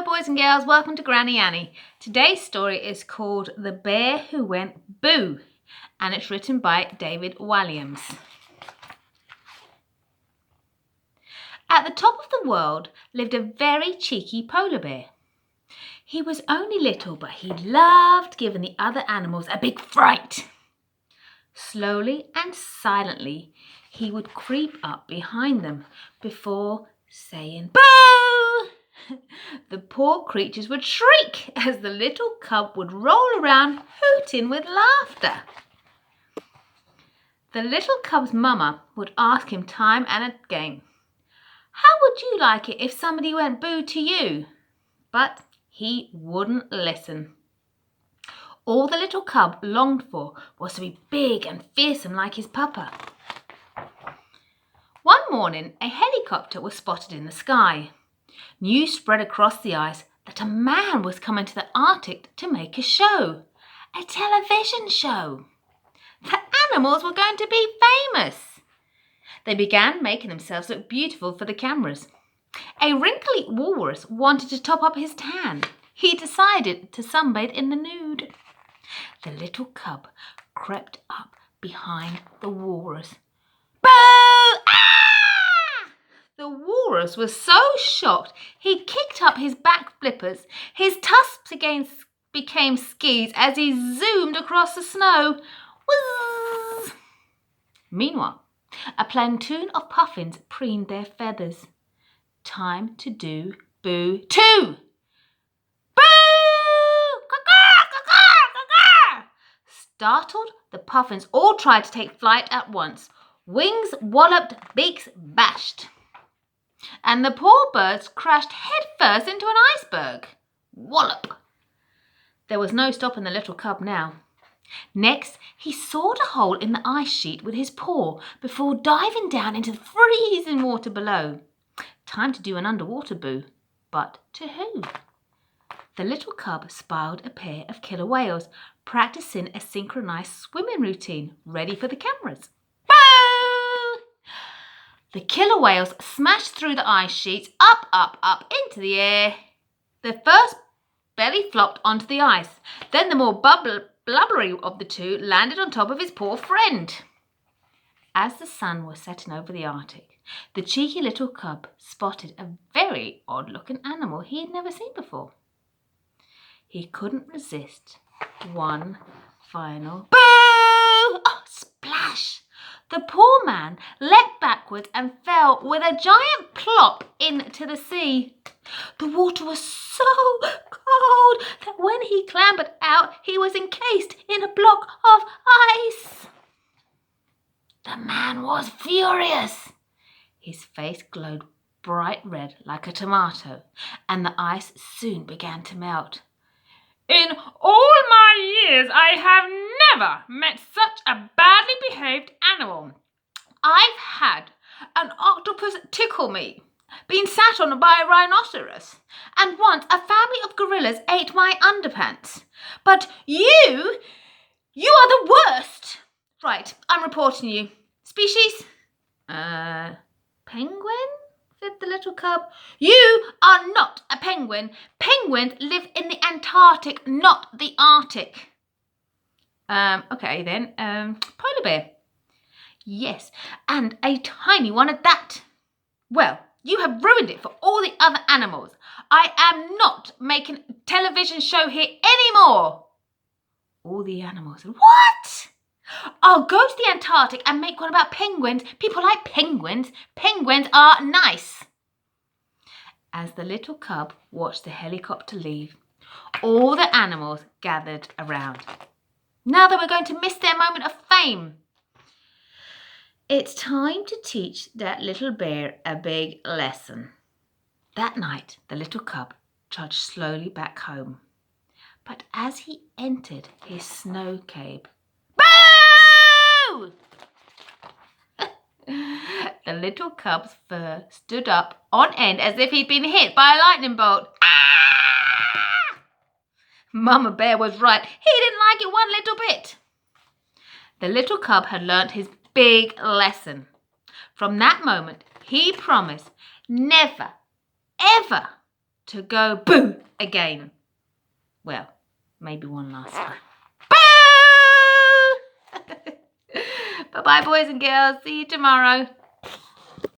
Hello boys and girls, welcome to Granny Annie. Today's story is called The Bear Who Went Boo and it's written by David Walliams. At the top of the world lived a very cheeky polar bear. He was only little, but he loved giving the other animals a big fright. Slowly and silently he would creep up behind them before saying boo. The poor creatures would shriek as the little cub would roll around hooting with laughter. The little cub's mama would ask him time and again, "How would you like it if somebody went boo to you?" But he wouldn't listen. All the little cub longed for was to be big and fearsome like his papa. One morning, a helicopter was spotted in the sky. News spread across the ice that a man was coming to the Arctic to make a show, a television show. The animals were going to be famous. They began making themselves look beautiful for the cameras. A wrinkly walrus wanted to top up his tan. He decided to sunbathe in the nude. The little cub crept up behind the walrus. Boo! Ah! The walrus was so shocked he kicked up his back flippers. His tusks again became skis as he zoomed across the snow. Whizz! Meanwhile, a platoon of puffins preened their feathers. Time to do boo too. Boo! Caw-caw, caw-caw, caw-caw! Startled, the puffins all tried to take flight at once. Wings walloped, beaks bashed. And the poor birds crashed headfirst into an iceberg. Wallop! There was no stopping the little cub now. Next, he sawed a hole in the ice sheet with his paw before diving down into the freezing water below. Time to do an underwater boo. But to who? The little cub spied a pair of killer whales practicing a synchronized swimming routine, ready for the cameras. Boo! The killer whales smashed through the ice sheets, up into the air. The first belly flopped onto the ice. Then the more blubbery of the two landed on top of his poor friend. As the sun was setting over the Arctic, the cheeky little cub spotted a very odd-looking animal he had never seen before. He couldn't resist one final boo! Oh, splash! The poor man leapt backwards and fell with a giant plop into the sea. The water was so cold that when he clambered out, he was encased in a block of ice. The man was furious. His face glowed bright red like a tomato, and the ice soon began to melt. "In all my years, I have never met such a badly behaved animal. I've had an octopus tickle me, been sat on by a rhinoceros, and once a family of gorillas ate my underpants. But you are the worst. Right, I'm reporting you. Species? Penguin?" said the little cub. "You are not a penguin. Penguins live in the Antarctic, not the Arctic." Okay then, polar bear. "Yes, and a tiny one at that." "Well, you have ruined it for all the other animals. I am not making a television show here anymore." All the animals said, "What? I'll go to the Antarctic and make one about penguins. People like penguins. Penguins are nice." As the little cub watched the helicopter leave, all the animals gathered around. Now they were going to miss their moment of fame. It's time to teach that little bear a big lesson. That night, the little cub trudged slowly back home. But as he entered his snow cave, boo! The little cub's fur stood up on end as if he'd been hit by a lightning bolt. Ah! Mama Bear was right. He didn't like it one little bit. The little cub had learnt his big lesson. From that moment, he promised never, ever to go boo again. Well, maybe one last time. Boo! Bye-bye, boys and girls. See you tomorrow.